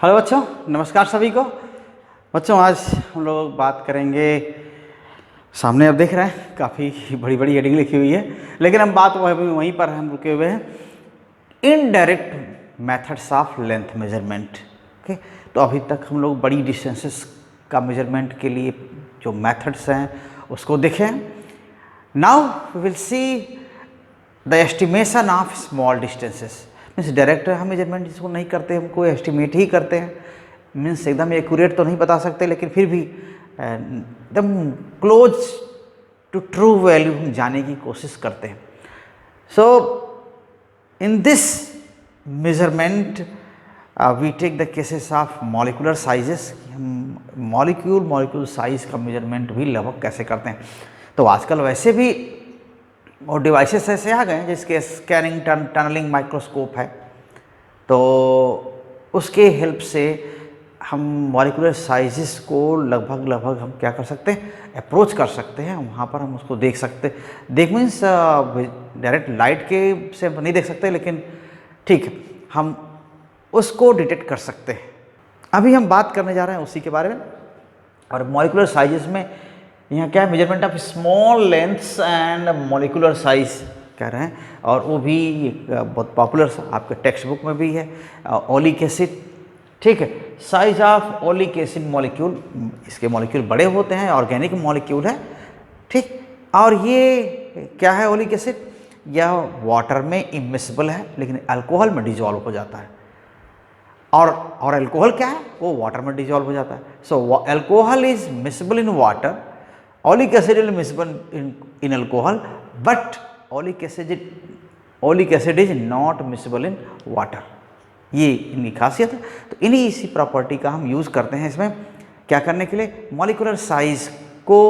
Hello बच्चों, नमस्कार सभी को। बच्चों आज हम लोग बात करेंगे, सामने आप देख रहे हैं काफ़ी बड़ी बड़ी हेडिंग लिखी हुई है, लेकिन हम बात वहीं पर हम रुके हुए हैं, indirect methods of length measurement. Okay, तो अभी तक हम लोग बड़ी डिस्टेंसेस का मेजरमेंट के लिए जो मेथड्स हैं उसको देखें। Now we will see the estimation of small distances. Means direct हम मेजरमेंट जिसको नहीं करते, हमको एस्टिमेट ही करते हैं। मीन्स एकदम एक्यूरेट तो नहीं बता सकते, लेकिन फिर भी एकदम क्लोज टू ट्रू वैल्यू हम जाने की कोशिश करते हैं। So in this measurement we take the cases of molecular sizes. हम मॉलिक्यूल साइज का मेजरमेंट भी लगभग कैसे करते हैं। तो आजकल वैसे भी और डिवाइसेस ऐसे आ गए हैं जिसके स्कैनिंग टनलिंग माइक्रोस्कोप है, तो उसके हेल्प से हम मॉलिक्यूलर साइजेस को लगभग हम क्या कर सकते हैं, अप्रोच कर सकते हैं। वहाँ पर हम उसको देख सकते, देख मीन्स डायरेक्ट लाइट के से नहीं देख सकते, लेकिन ठीक है हम उसको डिटेक्ट कर सकते हैं। अभी हम बात करने जा रहे हैं उसी के बारे में। और मॉलिक्यूलर साइजेस में यहाँ क्या है, measurement of small lengths and molecular size कह रहे हैं, और वो भी बहुत पॉपुलर आपके टेक्स्ट बुक में भी है, ओलिक एसिड। ठीक है, size of oleic acid molecule, इसके मॉलिक्यूल बड़े होते हैं, ऑर्गेनिक मॉलिक्यूल है। ठीक, और ये क्या है, ओलिक एसिड यह वाटर में इमिसिबल है, लेकिन अल्कोहल में डिजॉल्व हो जाता है। और अल्कोहल क्या है, वो वाटर में डिजॉल्व हो जाता है। So alcohol is miscible in water, oleic acid is miscible in alcohol, but oleic acid is not miscible in water. ये इनकी खासियत है। तो इन्हीं इसी प्रॉपर्टी का हम यूज़ करते हैं इसमें क्या करने के लिए, मॉलिक्यूलर साइज को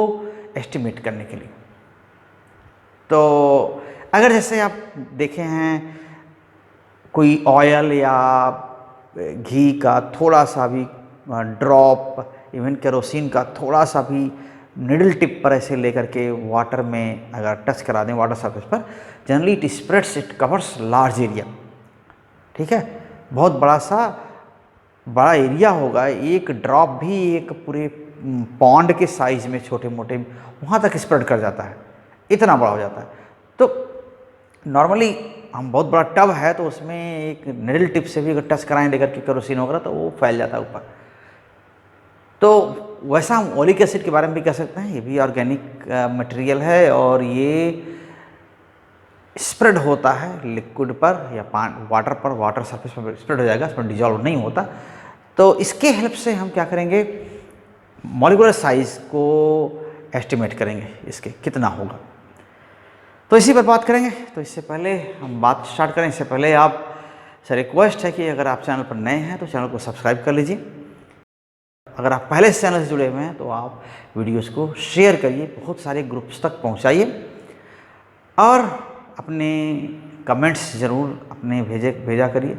एस्टिमेट करने के लिए। तो अगर जैसे आप देखे हैं कोई ऑयल या घी का थोड़ा सा भी ड्रॉप, इवन केरोसिन का थोड़ा सा भी निडल टिप पर ऐसे लेकर के वाटर में अगर टच करा दें वाटर सरफेस पर, generally it spreads, it covers large area. ठीक है, बहुत बड़ा एरिया होगा, एक ड्रॉप भी एक पूरे पॉन्ड के साइज में छोटे मोटे वहाँ तक स्प्रेड कर जाता है, इतना बड़ा हो जाता है। तो नॉर्मली हम बहुत बड़ा टब है तो उसमें एक निडल टिप से भी अगर टच कराएं लेकर के केरोसिन वगैरह, तो वो फैल जाता है ऊपर। तो वैसा हम ओलिक एसिड के बारे में भी कह सकते हैं, ये भी ऑर्गेनिक मटेरियल है और ये स्प्रेड होता है लिक्विड पर या वाटर पर, वाटर सरफेस पर स्प्रेड हो जाएगा, इसमें डिजॉल्व नहीं होता। तो इसके हेल्प से हम क्या करेंगे, मॉलिक्यूलर साइज को एस्टिमेट करेंगे, इसके कितना होगा। तो इसी पर बात करेंगे। तो इससे पहले हम बात स्टार्ट करें, इससे पहले आप से रिक्वेस्ट है कि अगर आप चैनल पर नए हैं तो चैनल को सब्सक्राइब कर लीजिए। अगर आप पहले से चैनल से जुड़े हुए हैं तो आप वीडियोस को शेयर करिए, बहुत सारे ग्रुप्स तक पहुंचाइए, और अपने कमेंट्स ज़रूर अपने भेजा करिए।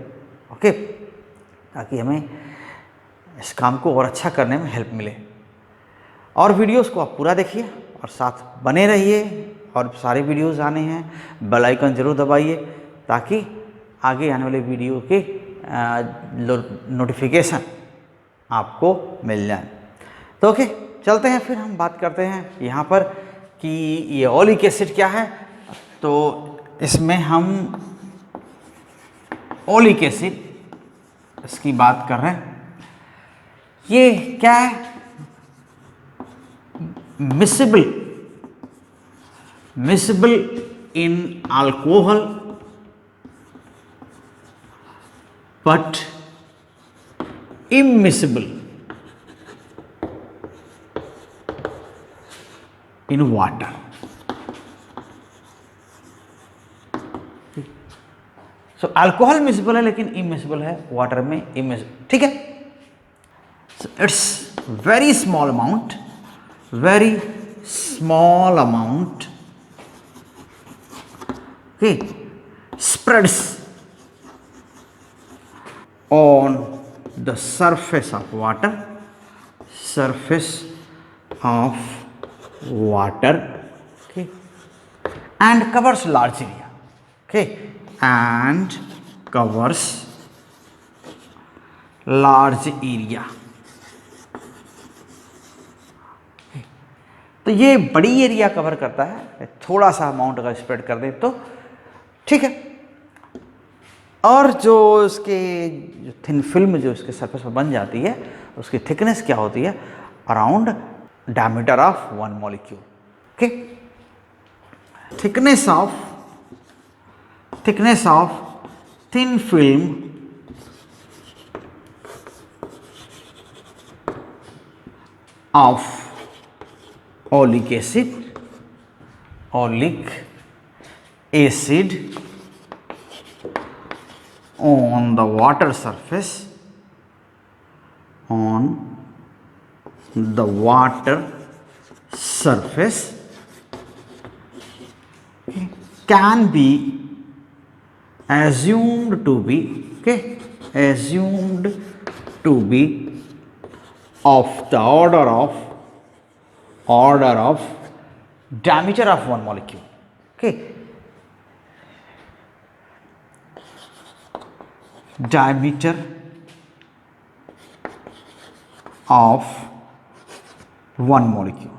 ओके, ताकि हमें इस काम को और अच्छा करने में हेल्प मिले। और वीडियोस को आप पूरा देखिए और साथ बने रहिए, और सारे वीडियोस आने हैं, बेल आइकन ज़रूर दबाइए ताकि आगे आने वाले वीडियो के नोटिफिकेशन आपको मिल जाए। तो ओके, चलते हैं फिर हम बात करते हैं यहाँ पर कि ये ओलिक एसिड क्या है। तो इसमें हम ओलिक एसिड इसकी बात कर रहे हैं। ये क्या है, miscible in alcohol but immiscible in water। So alcohol miscible है लेकिन इमिसिबल है वाटर में, इमिसिबल। ठीक है, it's very small amount okay, spreads on the surface of water, okay, and covers large area, okay, and covers large area. तो ये बड़ी area cover करता है, थोड़ा सा अमाउंट अगर स्प्रेड कर दें तो ठीक है। और जो इसके जो थिन फिल्म जो इसके सरफेस पर बन जाती है उसकी थिकनेस क्या होती है, around diameter of one molecule. Okay, thickness of thin film of oleic acid on the water surface can be assumed to be of the order of diameter of one molecule. Okay, diameter of one molecule.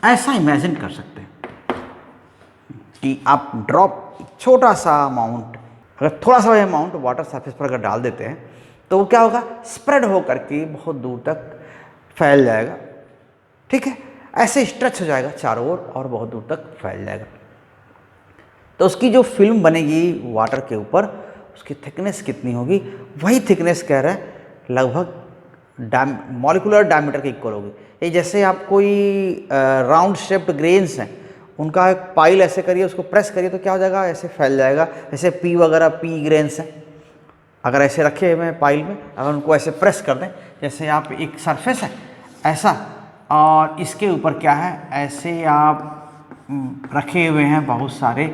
ऐसा imagine कर सकते हैं कि आप drop छोटा सा amount, अगर थोड़ा सा अमाउंट वाटर सरफेस पर अगर डाल देते हैं तो वो क्या होगा, स्प्रेड होकर के बहुत दूर तक फैल जाएगा। ठीक है, ऐसे स्ट्रेच हो जाएगा चारों ओर और बहुत दूर तक फैल जाएगा। तो उसकी जो फिल्म बनेगी वाटर के ऊपर, उसकी थिकनेस कितनी होगी, वही थिकनेस कह रहा है लगभग मॉलिक्यूलर डायमीटर के इक्वल होगी। ये जैसे आप कोई राउंड शेप्ड ग्रेन्स हैं, उनका एक पाइल ऐसे करिए, उसको प्रेस करिए तो क्या हो जाएगा, ऐसे फैल जाएगा। जैसे पी वगैरह पी ग्रेन्स हैं, अगर ऐसे रखे हुए हैं पाइल में, अगर उनको ऐसे प्रेस कर दें, जैसे आप एक सरफेस है ऐसा, और इसके ऊपर क्या है, ऐसे आप रखे हुए हैं बहुत सारे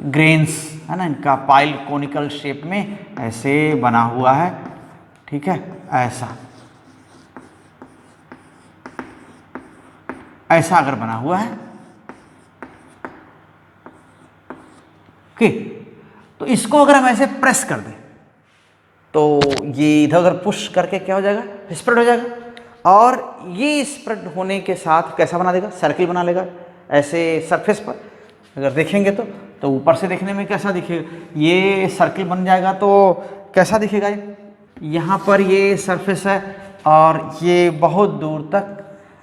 ग्रेन्स, है ना, इनका पाइल कोनिकल शेप में ऐसे बना हुआ है। ठीक है, ऐसा अगर बना हुआ है, ओके, तो इसको अगर हम ऐसे प्रेस कर दें तो ये इधर उधर पुश करके क्या हो जाएगा, स्प्रेड हो जाएगा। और ये स्प्रेड होने के साथ कैसा बना देगा, सर्किल बना लेगा ऐसे सरफेस पर। अगर देखेंगे तो ऊपर से देखने में कैसा दिखेगा, ये सर्किल बन जाएगा तो कैसा दिखेगा, यहाँ पर ये सरफेस है और ये बहुत दूर तक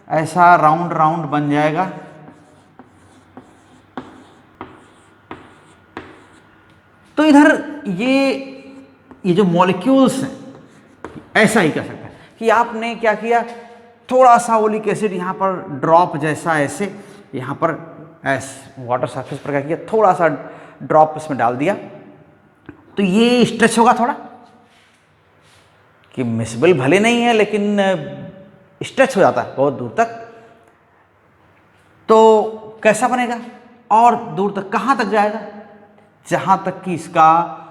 ऐसा राउंड राउंड बन जाएगा। तो इधर ये जो मॉलिक्यूल्स हैं, ऐसा ही कर सकते हैं कि आपने क्या किया, थोड़ा सा ओलिक एसिड यहाँ पर ड्रॉप जैसा ऐसे यहाँ पर वाटर सरफेस पर क्या किया, थोड़ा सा ड्रॉप इसमें डाल दिया, तो ये स्ट्रेच होगा थोड़ा, कि मिसिबल भले नहीं है लेकिन स्ट्रेच हो जाता है बहुत दूर तक। तो कैसा बनेगा, और दूर तक कहाँ तक जाएगा, जहाँ तक कि इसका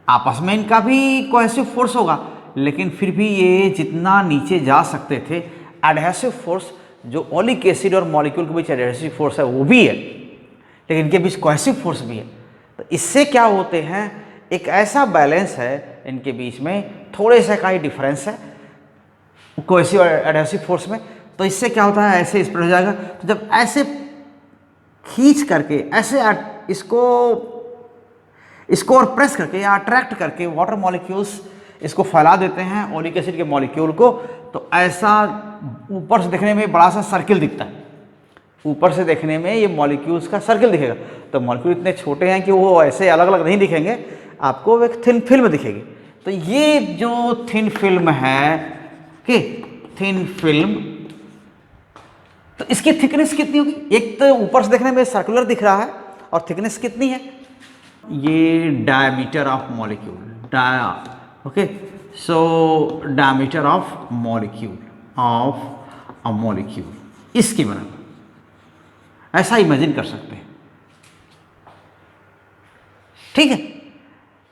आपस में इनका भी कोहेसिव फोर्स होगा, लेकिन फिर भी ये जितना नीचे जा सकते थे, एडहेसिव फोर्स जो ओलिक एसिड और मॉलिक्यूल के बीच एडहेसिव फोर्स है वो भी है, लेकिन इनके बीच कोहेसिव फोर्स भी है। तो इससे क्या होते हैं, एक ऐसा बैलेंस है इनके बीच में, थोड़े से का ही डिफरेंस है कोहेसिव और एडहेसिव फोर्स में। तो इससे क्या होता है, ऐसे स्प्रेड हो जाएगा। तो जब ऐसे खींच करके ऐसे इसको और प्रेस करके या अट्रैक्ट करके वाटर मॉलिक्यूल्स इसको फैला देते हैं ओलिक एसिड के मॉलिक्यूल को, तो ऐसा ऊपर से देखने में बड़ा सा सर्किल दिखता है, ऊपर से देखने में ये मॉलिक्यूल्स का सर्किल दिखेगा। तो मॉलिक्यूल इतने छोटे हैं कि वो ऐसे अलग अलग नहीं दिखेंगे, आपको एक थिन फिल्म दिखेगी। तो ये जो थिन फिल्म है कि थिन फिल्म, तो इसकी थिकनेस कितनी होगी, एक तो ऊपर से देखने में सर्कुलर दिख रहा है, और थिकनेस कितनी है, ये diameter of molecule, okay, so diameter of molecule of a molecule, इसकी बराबर ऐसा इमेजिन कर सकते हैं। ठीक है,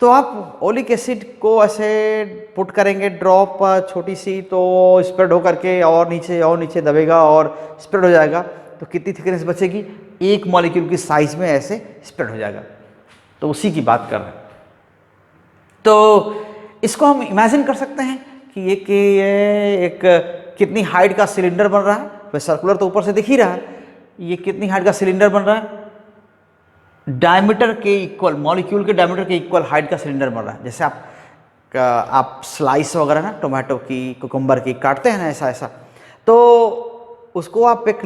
तो आप ओलिक एसिड को ऐसे पुट करेंगे ड्रॉप छोटी सी, तो स्प्रेड हो करके और नीचे दबेगा और स्प्रेड हो जाएगा। तो कितनी थिकनेस बचेगी, एक मॉलिक्यूल की साइज में ऐसे स्प्रेड हो जाएगा। तो उसी की बात कर रहे हैं। तो इसको हम इमेजिन कर सकते हैं कि ये एक कितनी हाइट का सिलेंडर बन रहा है। वह सर्कुलर तो ऊपर से दिख ही रहा है। ये कितनी हाइट का सिलेंडर बन रहा है, डायमीटर के इक्वल, मॉलिक्यूल के डायमीटर के इक्वल हाइट का सिलेंडर बन रहा है। जैसे आप स्लाइस वगैरह ना टोमेटो की, कुकुम्बर की काटते हैं ना ऐसा ऐसा, तो उसको आप एक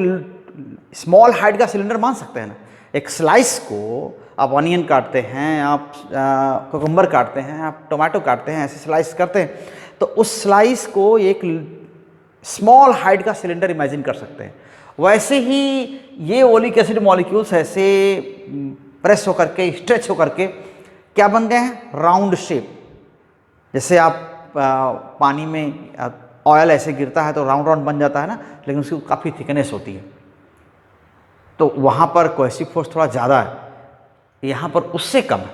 स्मॉल हाइट का सिलेंडर मान सकते हैं ना। एक स्लाइस को आप ऑनियन काटते हैं, आप कुकुम्बर काटते हैं, आप टोमेटो काटते हैं, ऐसे स्लाइस करते हैं, तो उस स्लाइस को एक स्मॉल हाइट का सिलेंडर इमेजिन कर सकते हैं। वैसे ही ये ओलिक एसिड मॉलिक्यूल्स ऐसे प्रेस होकर के, स्ट्रेच होकर के क्या बन गए हैं, राउंड शेप। जैसे आप पानी में ऑयल ऐसे गिरता है तो राउंड राउंड बन जाता है ना, लेकिन उसकी काफ़ी थिकनेस होती है, तो वहाँ पर कोहेसिव फोर्स थोड़ा ज़्यादा है, यहाँ पर उससे कम है।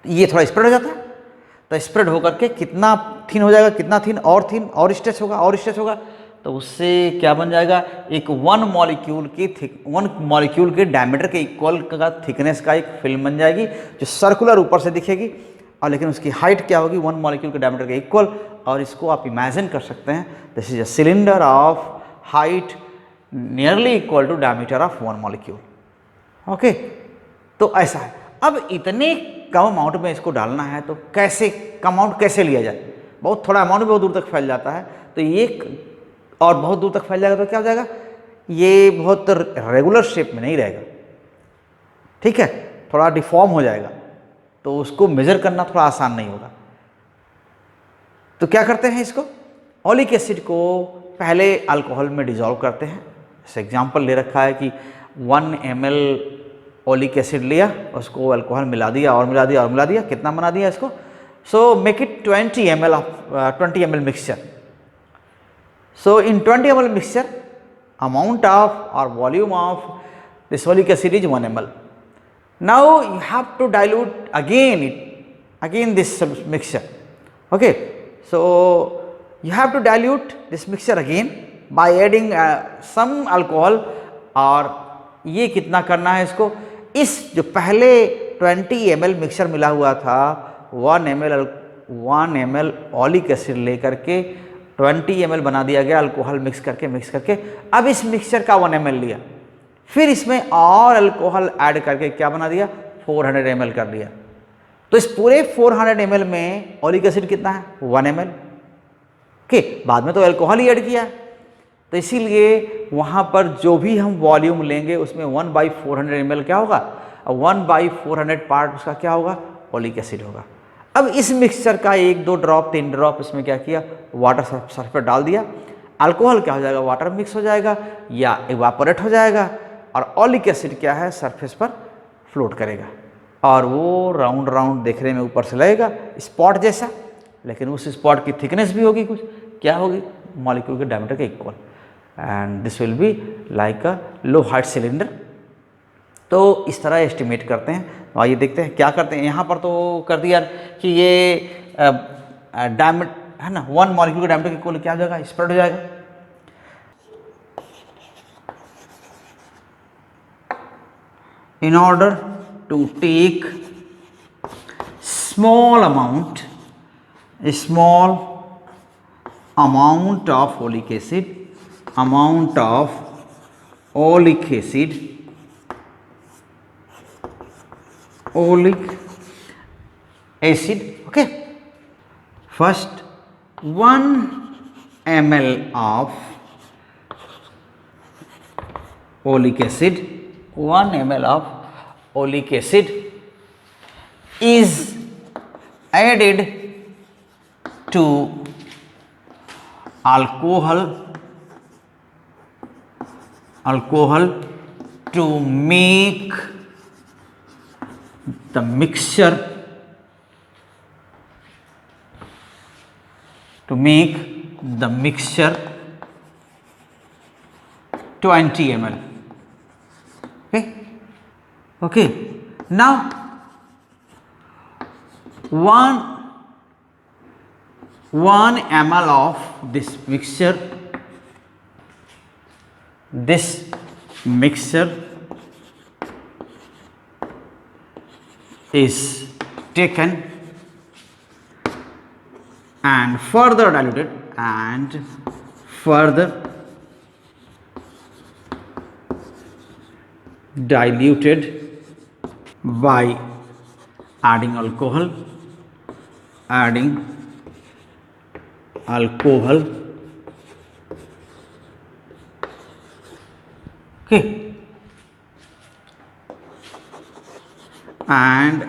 ये थोड़ा स्प्रेड हो जाता है, तो स्प्रेड होकर के कितना थिन हो जाएगा, कितना थिन और स्ट्रेच होगा और स्ट्रेच होगा, तो उससे क्या बन जाएगा, एक वन मॉलिक्यूल के डायमीटर के इक्वल का थिकनेस का एक फिल्म बन जाएगी, जो सर्कुलर ऊपर से दिखेगी, और लेकिन उसकी हाइट क्या होगी, वन मॉलिक्यूल के डायमीटर के इक्वल। और इसको आप इमेजिन कर सकते हैं, this is a cylinder of height nearly equal to diameter of one molecule. Okay, तो ऐसा है। अब इतने कम अमाउंट में इसको डालना है, तो कैसे कम अमाउंट कैसे लिया जाए। बहुत थोड़ा अमाउंट बहुत दूर तक फैल जाता है, तो ये और बहुत दूर तक फैल जाएगा तो क्या हो जाएगा, ये बहुत रेगुलर शेप में नहीं रहेगा, ठीक है, थोड़ा डिफॉर्म हो जाएगा, तो उसको मेजर करना थोड़ा आसान नहीं होगा। तो क्या करते हैं, इसको ओलिक एसिड को पहले अल्कोहल में डिजोल्व करते हैं। जैसे एग्जाम्पल ले रखा है कि 1 ml ओलिक एसिड लिया, उसको अल्कोहल मिला दिया और मिला दिया और मिला दिया, कितना बना दिया इसको, so make it 20 ml mixture. So in 20 ml mixture, amount of or volume of this oleic acid is 1 ml. Now you have to dilute again this mixture. Okay, so you have to dilute this mixture again by adding some alcohol, और ये कितना करना है इसको, इस जो पहले 20 ml mixture मिला हुआ था, 1 ml ओलिक एसिड लेकर के 20 ml बना दिया गया अल्कोहल मिक्स करके। अब इस मिक्सचर का 1 ml लिया, फिर इसमें और अल्कोहल ऐड करके क्या बना दिया, 400 ml कर दिया। तो इस पूरे 400 ml में ओलिक एसिड कितना है, 1 ml के, बाद में तो अल्कोहल ही ऐड किया, तो इसीलिए वहाँ पर जो भी हम वॉल्यूम लेंगे उसमें 1/400 ml क्या होगा, 1/400 पार्ट उसका क्या होगा, ओलिक एसिड होगा। अब इस मिक्सचर का 1-2 ड्रॉप 3 ड्रॉप इसमें क्या किया, वाटर सरफेस पर डाल दिया, अल्कोहल क्या हो जाएगा, वाटर मिक्स हो जाएगा या इवापोरेट हो जाएगा, और ओलिक एसिड क्या है, सरफेस पर फ्लोट करेगा, और वो राउंड राउंड देखने में ऊपर से लगेगा स्पॉट जैसा, लेकिन उस स्पॉट की थिकनेस भी होगी कुछ, क्या होगी, मॉलिक्यूल के डायमीटर के equal, and this will be like a low height cylinder. तो इस तरह एस्टिमेट करते हैं। तो आइए देखते हैं क्या करते हैं। यहाँ पर तो कर दिया कि ये डायमीटर है ना, 1 मॉलिक्यूल के डायमीटर के इक्वल क्या हो जाएगा, स्प्रेड हो जाएगा। In order to take small amount of oleic acid, okay, first 1 ml of oleic acid, 1 ml of oleic acid is added to alcohol to make the mixture, 20 ml. Okay, now 1 ml of this mixture is taken and further diluted and further diluted by adding alcohol, okay, and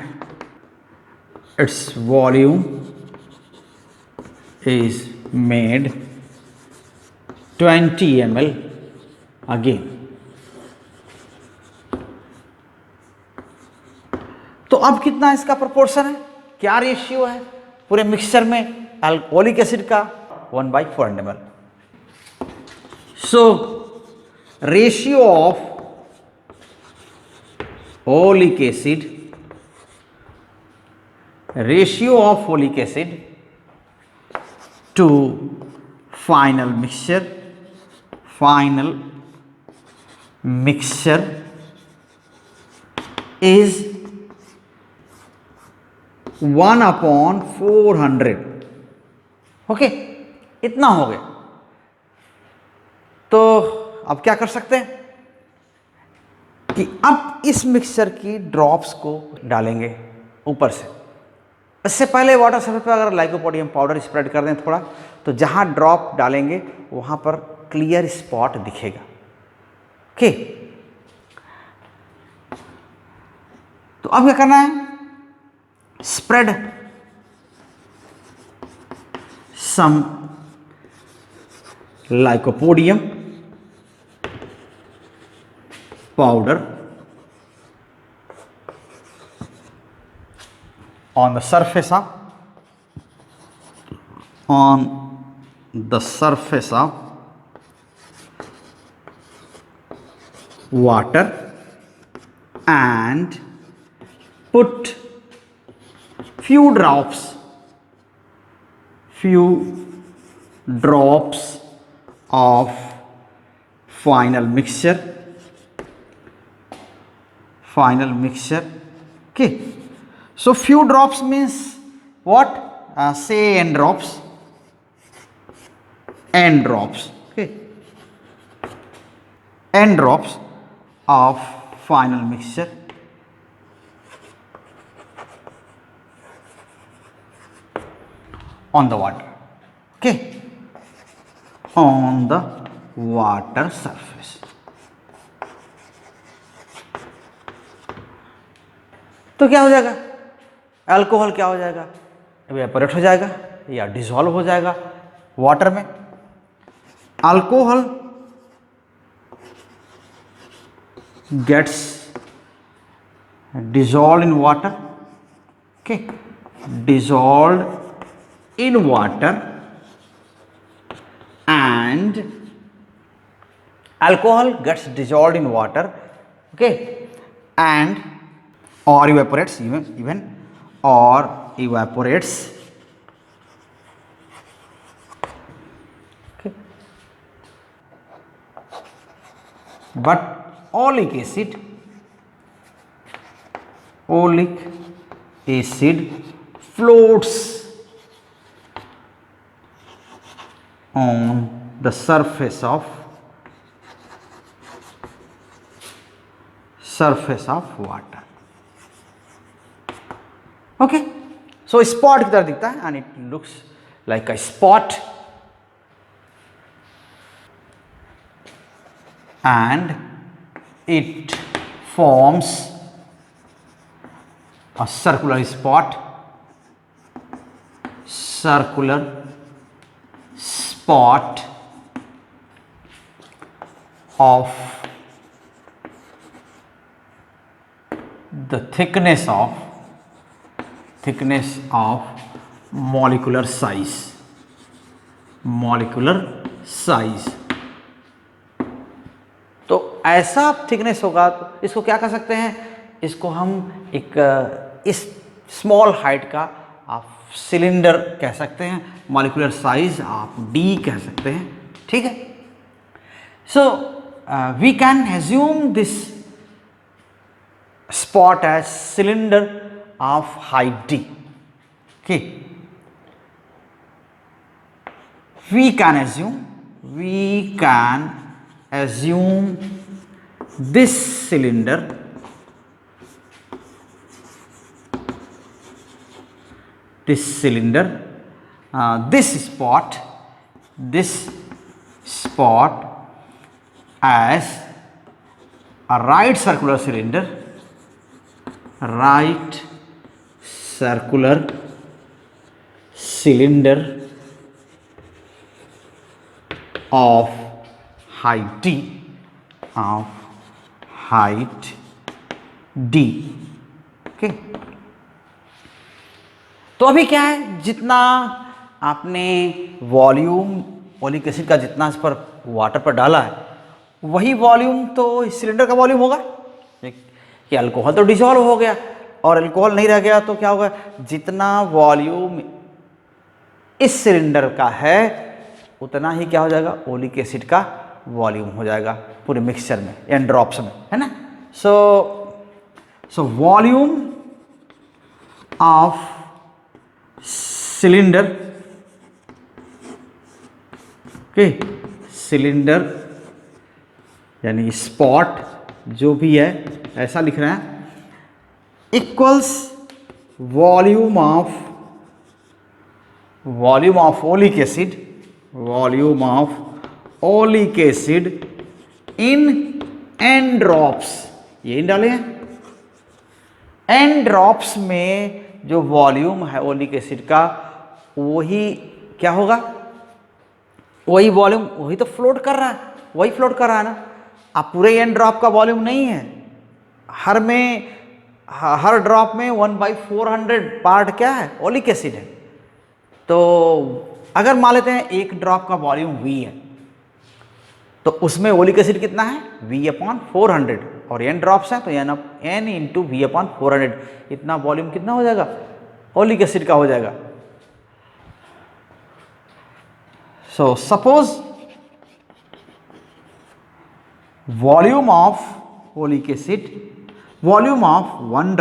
its volume is made 20 ml again. तो अब कितना इसका proportion है, क्या ratio है पूरे mixture में alcoholic acid का? 1/400 ml. So ratio of oleic acid to final mixture is 1/400. Okay, इतना हो गया. तो अब क्या कर सकते हैं कि अब इस मिक्सचर की ड्रॉप्स को डालेंगे ऊपर से. इससे पहले वाटर सरफेस पर अगर लाइकोपोडियम पाउडर स्प्रेड कर दें थोड़ा, तो जहां ड्रॉप डालेंगे वहां पर क्लियर स्पॉट दिखेगा. ओके, तो अब क्या करना है? Spread some lycopodium powder on the surface of water and put few drops of final mixture. Okay, so few drops means what? Say n drops. Okay, n drops of final mixture on the water. Okay, on the water surface. तो क्या हो जाएगा? Alcohol क्या हो जाएगा? Evaporate हो जाएगा या डिसॉल्व हो जाएगा वाटर में. Alcohol gets dissolved in water. Okay, dissolved in water, and alcohol gets dissolved in water. Okay, and or evaporates even or evaporates. Okay, but oleic acid floats on the surface of water. Okay, so spot की तरह दिखता है and it looks like a spot, and it forms a circular spot of the thickness of molecular size. तो ऐसा thickness होगा तो इसको क्या कह सकते हैं? इसको हम एक इस स्मॉल हाइट का आप सिलेंडर कह सकते हैं, मॉलिक्यूलर साइज आप डी कह सकते हैं. ठीक है, so we can assume this spot as cylinder of height d. Okay, we can assume this cylinder, this spot as a right circular cylinder of height d. Okay, तो अभी क्या है, जितना आपने वॉल्यूम ओलिक एसिड का जितना इस पर वाटर पर डाला है वही वॉल्यूम तो इस सिलेंडर का वॉल्यूम होगा। कि अल्कोहल तो डिसॉल्व हो गया और अल्कोहल नहीं रह गया तो क्या होगा, जितना वॉल्यूम इस सिलेंडर का है उतना ही क्या हो जाएगा, ओलिक एसिड का वॉल्यूम हो जाएगा पूरे मिक्सचर में, एन ड्रॉप्स में, है ना। So volume of cylinder, okay, cylinder यानी स्पॉट जो भी है ऐसा लिख रहे हैं, equals volume of oleic acid in an drops, ये डाले हैं। एन ड्रॉप्स में जो वॉल्यूम है ओलिक एसिड का वही क्या होगा, वही वॉल्यूम, वही तो फ्लोट कर रहा है, वही फ्लोट कर रहा है ना। अब पूरे एन ड्रॉप का वॉल्यूम नहीं है, हर ड्रॉप में 1/400 पार्ट क्या है, ओलिक एसिड है। तो अगर मान लेते हैं एक ड्रॉप का वॉल्यूम V है तो उसमें ओलिक एसिड कितना है, V/400, और n ड्रॉप्स हैं तो n इंटू V/400, इतना वॉल्यूम कितना हो जाएगा, ओलिक एसिड का हो जाएगा। So suppose volume of oleic acid, volume of one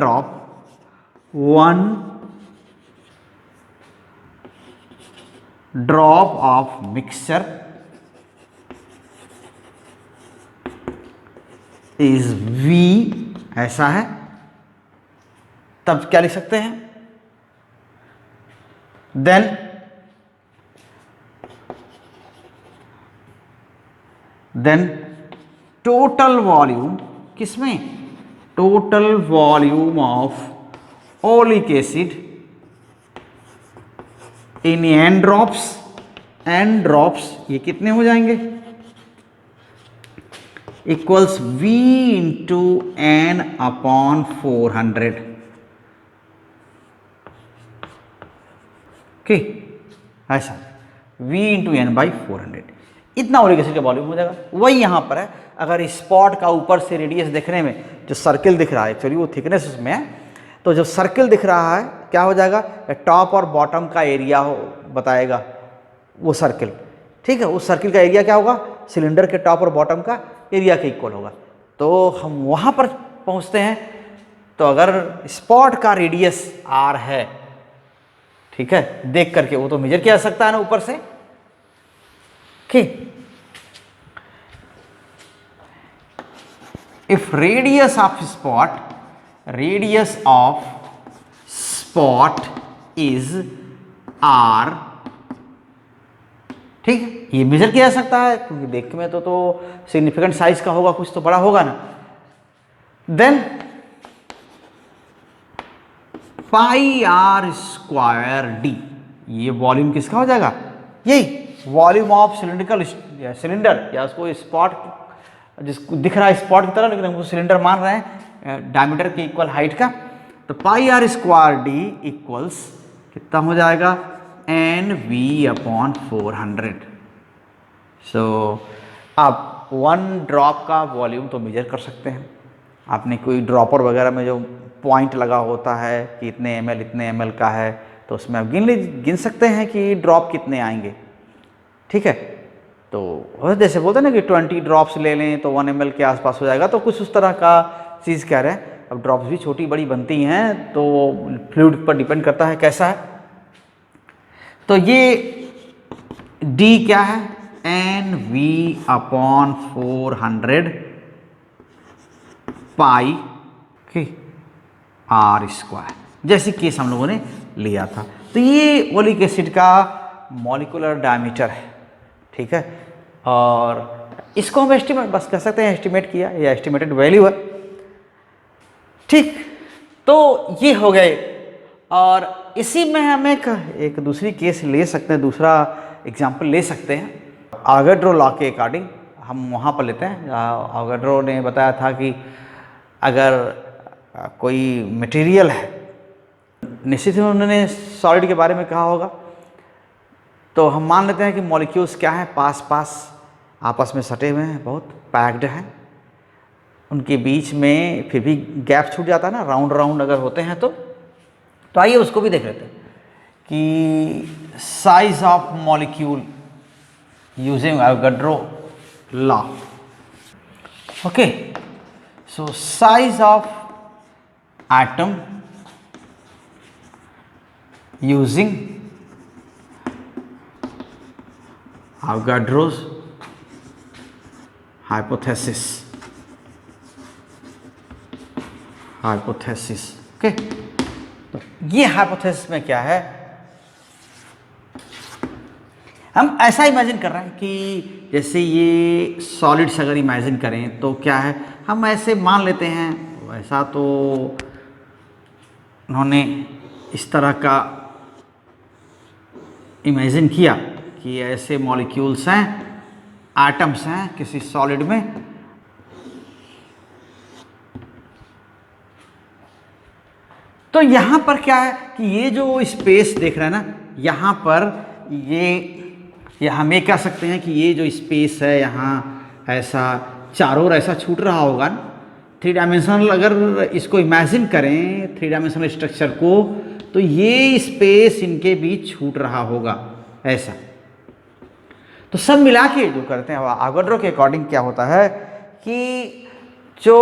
drop of mixture is V, ऐसा है। तब क्या लिख सकते हैं, देन टोटल वॉल्यूम, किसमें, total volume of oleic acid in an drops, ये कितने हो जाएंगे, equals V into n/400। Okay, ऐसा V इंटू n/400, इतना ओलिक एसिड का वॉल्यूम हो जाएगा। वही यहां पर है, अगर स्पॉट का ऊपर से रेडियस देखने में जो सर्किल दिख रहा है, एक्चुअली वो थिकनेस उसमें है, तो जो सर्किल दिख रहा है क्या हो जाएगा, टॉप और बॉटम का एरिया बताएगा वो सर्किल, ठीक है। उस सर्किल का एरिया क्या होगा, सिलेंडर के टॉप और बॉटम का एरिया के इक्वल होगा। तो हम वहां पर पहुंचते हैं, तो अगर स्पॉट का रेडियस R है, ठीक है, देख करके वो तो मेजर किया जा सकता है ना ऊपर से, ठीक। If radius of spot is R, ठीक है, ये मेजर किया जा सकता है क्योंकि देख में तो सिग्निफिकेंट साइज का होगा, कुछ तो बड़ा होगा ना। देन πr²d, ये वॉल्यूम किसका हो जाएगा, यही वॉल्यूम ऑफ सिलेंडर या उसको स्पॉट, जिसको दिख रहा है स्पॉट की तरह लेकिन हम सिलेंडर मान रहे हैं डायमीटर के इक्वल हाइट का, तो πr²d इक्वल्स कितना हो जाएगा, nV/400। सो आप वन ड्रॉप का वॉल्यूम तो मेजर कर सकते हैं, आपने कोई ड्रॉपर वगैरह में जो पॉइंट लगा होता है कि इतने ml का है, तो उसमें आप गिन सकते हैं कि ड्रॉप कितने आएंगे, ठीक है। तो जैसे बोलते हैं ना कि 20 ड्रॉप्स ले लें तो 1 ml के आसपास हो जाएगा, तो कुछ उस तरह का चीज़ कह रहे हैं। अब ड्रॉप्स भी छोटी बड़ी बनती हैं, तो फ्लूइड पर डिपेंड करता है कैसा है। तो ये d क्या है, NV/400 पाई के r स्क्वायर, जैसे केस हम लोगों ने लिया था। तो ये ओलिक एसिड का मॉलिक्यूलर डायमीटर है, ठीक है। और इसको हम एस्टिमेट बस कह सकते हैं, एस्टिमेट किया या एस्टिमेटेड वैल्यू है, ठीक। तो ये हो गए। और इसी में हम एक दूसरी केस ले सकते हैं, दूसरा एग्जाम्पल ले सकते हैं। आगोड्रो लॉ के अकॉर्डिंग हम वहाँ पर लेते हैं। आगोड्रो ने बताया था कि अगर कोई मटेरियल है, निश्चित ही उन्होंने सॉलिड के बारे में कहा होगा, तो हम मान लेते हैं कि मॉलिक्यूल्स क्या हैं, पास पास आपस में सटे हुए हैं, बहुत पैक्ड हैं, उनके बीच में फिर भी गैप छूट जाता है ना, राउंड राउंड अगर होते हैं तो आइए उसको भी देख लेते हैं कि size of molecule using Avogadro law. Okay, so size of atom using Avogadro's hypothesis. Okay, तो ये हाइपोथेसिस में क्या है, हम ऐसा इमेजिन कर रहे हैं कि जैसे ये सॉलिड्स अगर इमेजिन करें तो क्या है, हम ऐसे मान लेते हैं, वैसा तो उन्होंने इस तरह का इमेजिन किया कि ऐसे मॉलिक्यूल्स हैं, एटम्स हैं किसी सॉलिड में, तो यहाँ पर क्या है कि ये जो स्पेस देख रहे हैं ना, यहाँ पर ये हम ये कह सकते हैं कि ये जो स्पेस है यहाँ ऐसा चारों ओर ऐसा छूट रहा होगा ना, थ्री डायमेंशनल अगर इसको इमेजिन करें, थ्री डायमेंशनल स्ट्रक्चर को, तो ये स्पेस इनके बीच छूट रहा होगा ऐसा। तो सब मिला के जो करते हैं, आगोड्रो के अकॉर्डिंग क्या होता है कि जो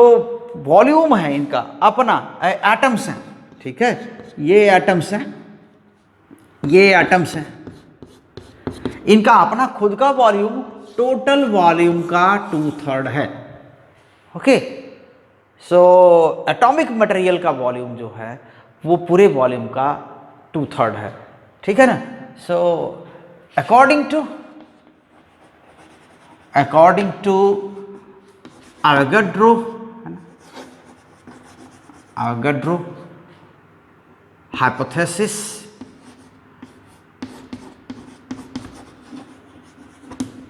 वॉल्यूम है इनका अपना, एटम्स हैं, ठीक है, ये एटम्स हैं, ये एटम्स हैं, इनका अपना खुद का वॉल्यूम टोटल वॉल्यूम का 2/3 है। ओके, सो एटॉमिक मटेरियल का वॉल्यूम जो है वो पूरे वॉल्यूम का 2/3 है, ठीक है ना। So according to Avogadro hypothesis,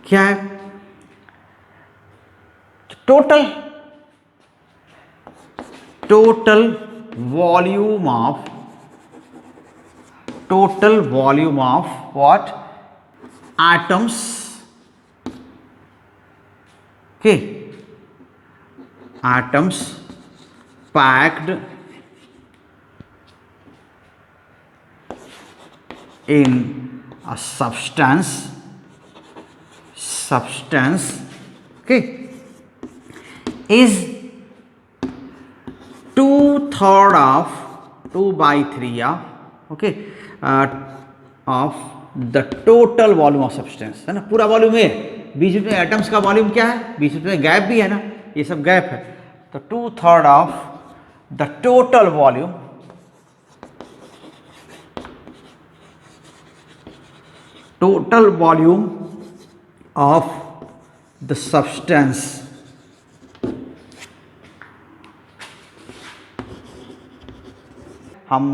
क्या है, total volume of what atoms, okay, atoms packed in a substance, okay, is 2/3 of 2/3 of, okay, of the total volume of substance, है ना, पूरा वॉल्यूम है। बीच में एटम्स का वॉल्यूम क्या है, बीच में गैप भी है ना, ये सब गैप है, तो 2/3 of the total volume of the substance हम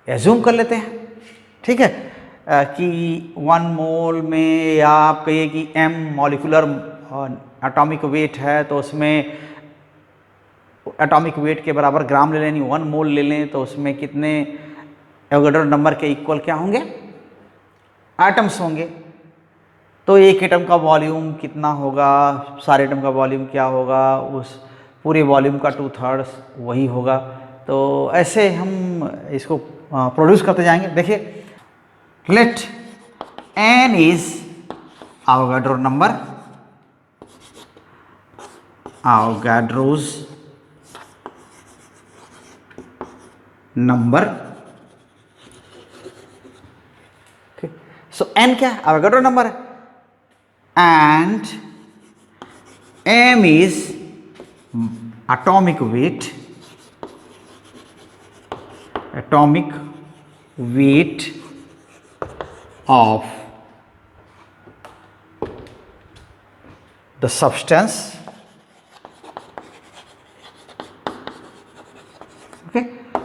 एज्यूम कर लेते हैं, ठीक है, कि 1 मोल में, या आप कहिए कि m मॉलिक्यूलर एटॉमिक वेट है, तो उसमें एटॉमिक वेट के बराबर ग्राम ले लें, 1 मोल ले लें, तो उसमें कितने एवोगाड्रो नंबर के इक्वल क्या होंगे, एटम्स होंगे। तो एक एटम का वॉल्यूम कितना होगा, सारे एटम का वॉल्यूम क्या होगा, उस पूरे वॉल्यूम का 2/3 वही होगा। तो ऐसे हम इसको प्रोड्यूस करते जाएंगे। देखिए, let n is Avogadro number, Avogadro's number. So N क्या है? एवोगाड्रो नंबर है। And M is atomic weight of the substance, okay.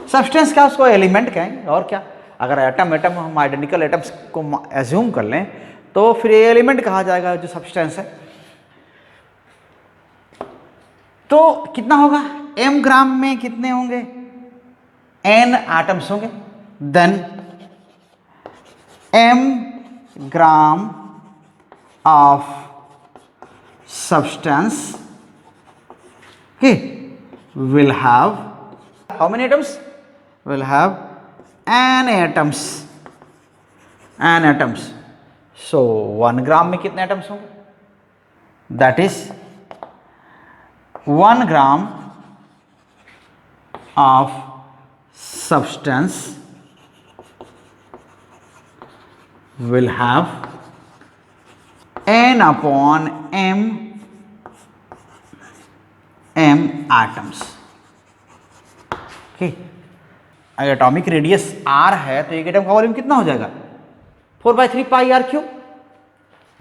Substance क्या, उसको एलिमेंट कहेंगे और क्या। अगर एटम हम आइडेंटिकल एटम्स को एज्यूम कर लें तो फिर ये एलिमेंट कहा जाएगा जो सब्सटेंस है। तो कितना होगा? m ग्राम में कितने होंगे? n एटम्स होंगे। Then m gram of substance, okay, will have how many atoms? Will have n atoms, n atoms. So 1 ग्राम में कितने एटम्स होंगे? That is 1 gram of substance will have n upon m atoms, ठीक। अगर atomic radius r है तो एक atom का volume कितना हो जाएगा? 4/3 पाई r cube.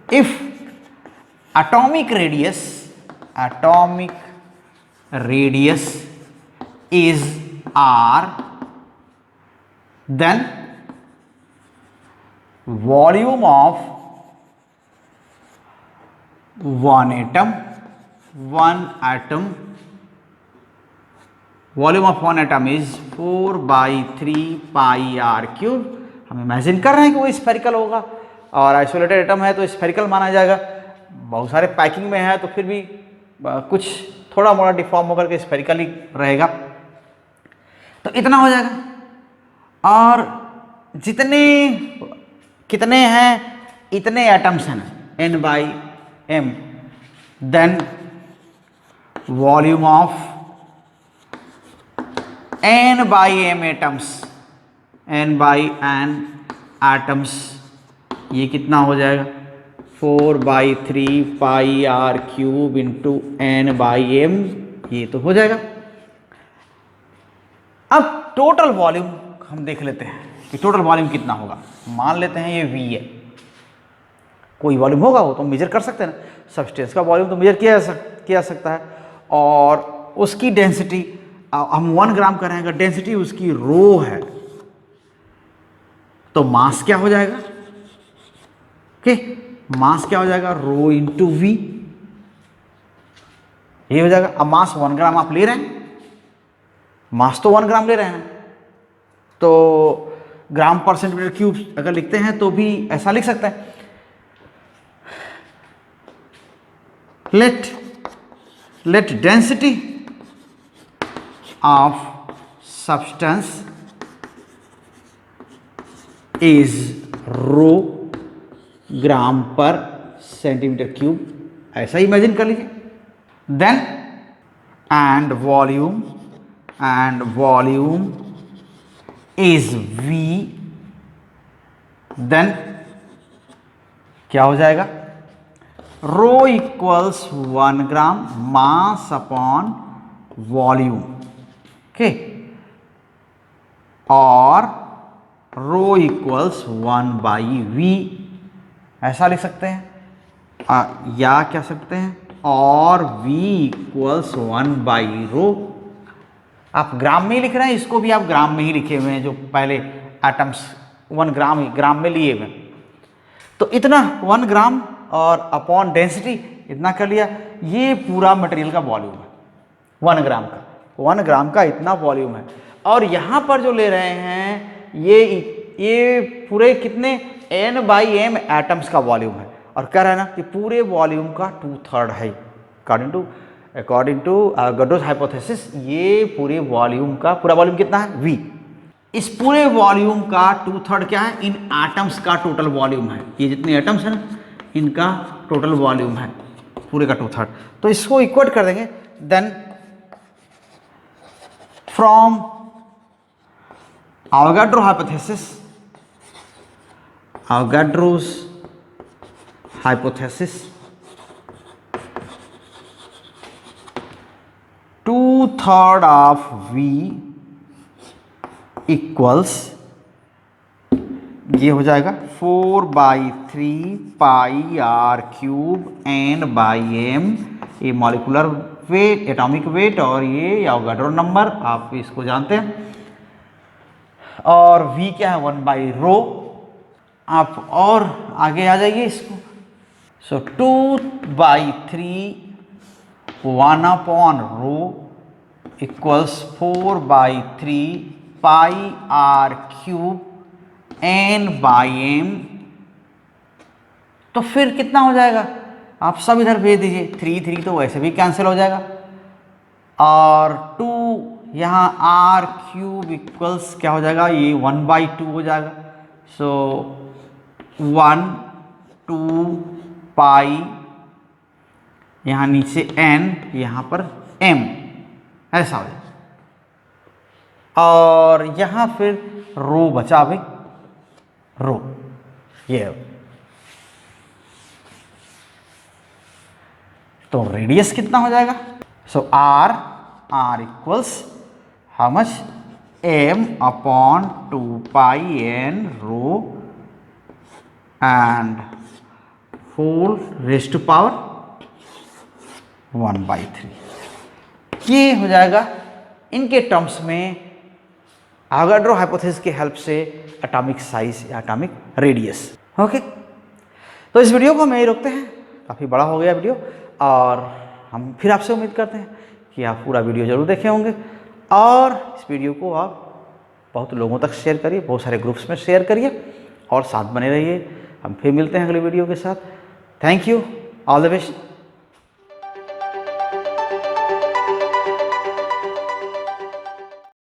If atomic radius is r, then volume of one atom volume of one atom is 4/3 pi r cube. हम इमेजिन कर रहे हैं कि वो स्फेरिकल होगा और आइसोलेटेड एटम है तो स्फेरिकल माना जाएगा। बहुत सारे पैकिंग में है तो फिर भी कुछ थोड़ा मोड़ा डिफॉर्म होकर के स्फेरिकल ही रहेगा। तो इतना हो जाएगा। और कितने हैं इतने एटम्स हैं n/m, then volume of n/n atoms, ये कितना हो जाएगा? 4/3 पाई r क्यूब इंटू n/m, ये तो हो जाएगा। अब टोटल वॉल्यूम हम देख लेते हैं कि टोटल वॉल्यूम कितना होगा। मान लेते हैं ये v है, कोई वॉल्यूम होगा वो तो मेजर कर सकते हैं ना। सब्सटेंस का वॉल्यूम तो मेजर किया जा सकता है और उसकी डेंसिटी हम 1 ग्राम कर रहे हैं। अगर डेंसिटी उसकी रो है तो मास क्या हो जाएगा? ओके, मास क्या हो जाएगा? रो इंटू वी, ये हो जाएगा। अब मास 1 ग्राम आप ले रहे हैं, मास तो 1 ग्राम ले रहे हैं, तो ग्राम पर सेंटीमीटर क्यूब अगर लिखते हैं तो भी ऐसा लिख सकते हैं। let density of substance is रो ग्राम पर सेंटीमीटर क्यूब, ऐसा ही इमेजिन कर लीजिए। Then and volume is V, then क्या हो जाएगा? Rho equals 1 gram mass upon volume, okay, और रो इक्वल्स 1/v, ऐसा लिख सकते हैं। या क्या सकते हैं? और v इक्वल्स 1/रो। आप ग्राम में ही लिख रहे हैं, इसको भी आप ग्राम में ही लिखे हुए हैं, जो पहले एटम्स 1 ग्राम में लिए हुए। तो इतना 1 ग्राम और अपॉन डेंसिटी इतना कर लिया। ये पूरा मटेरियल का वॉल्यूम है 1 ग्राम का। 1 ग्राम का इतना वॉल्यूम है। और यहाँ पर जो ले रहे हैं ये पूरे कितने n/m एटम्स का वॉल्यूम है। और कह रहा है ना कि पूरे वॉल्यूम का 2/3 है। अकॉर्डिंग टू गडोज हाइपोथेसिस ये पूरे वॉल्यूम का पूरा वॉल्यूम कितना है? v। इस पूरे वॉल्यूम का 2/3 क्या है? इन एटम्स का टोटल वॉल्यूम है। ये जितने एटम्स हैं ना इनका टोटल वॉल्यूम है पूरे का 2/3। तो इसको इक्वेट कर देंगे। Then from Avogadro hypothesis, Avogadro's hypothesis, 2/3 of V equals, ये हो जाएगा 4/3 pi R cube N by M, ये मॉलिकुलर वेट, एटॉमिक वेट, और ये एवोगाड्रो नंबर, आप इसको जानते हैं। और v क्या है 1/रो। आप और आगे आ जाइए इसको, सो 2/3 1/रो equals 4/3 pi R cube N by M. तो फिर कितना हो जाएगा, आप सब इधर भेज दीजिए, 3 तो वैसे भी कैंसिल हो जाएगा, और 2 यहाँ आर क्यूब इक्वल्स क्या हो जाएगा, ये 1/2 हो जाएगा। सो 1 2 पाई, यहाँ नीचे n, यहाँ पर m, ऐसा हो जाएगा। और यहाँ फिर रो बचा भाई, रो, ये तो रेडियस कितना हो जाएगा, so r equals how much, m/2πn rho and 4⁻⁴ ये हो जाएगा इनके टर्म्स में एवोगाड्रो हाइपोथेसिस की हेल्प से एटॉमिक साइज या एटॉमिक रेडियस। ओके, तो इस वीडियो को हम यहीं रोकते हैं, काफ़ी बड़ा हो गया वीडियो, और हम फिर आपसे उम्मीद करते हैं कि आप पूरा वीडियो ज़रूर देखे होंगे, और इस वीडियो को आप बहुत लोगों तक शेयर करिए, बहुत सारे ग्रुप्स में शेयर करिए, और साथ बने रहिए। हम फिर मिलते हैं अगले वीडियो के साथ। Thank you, all the best.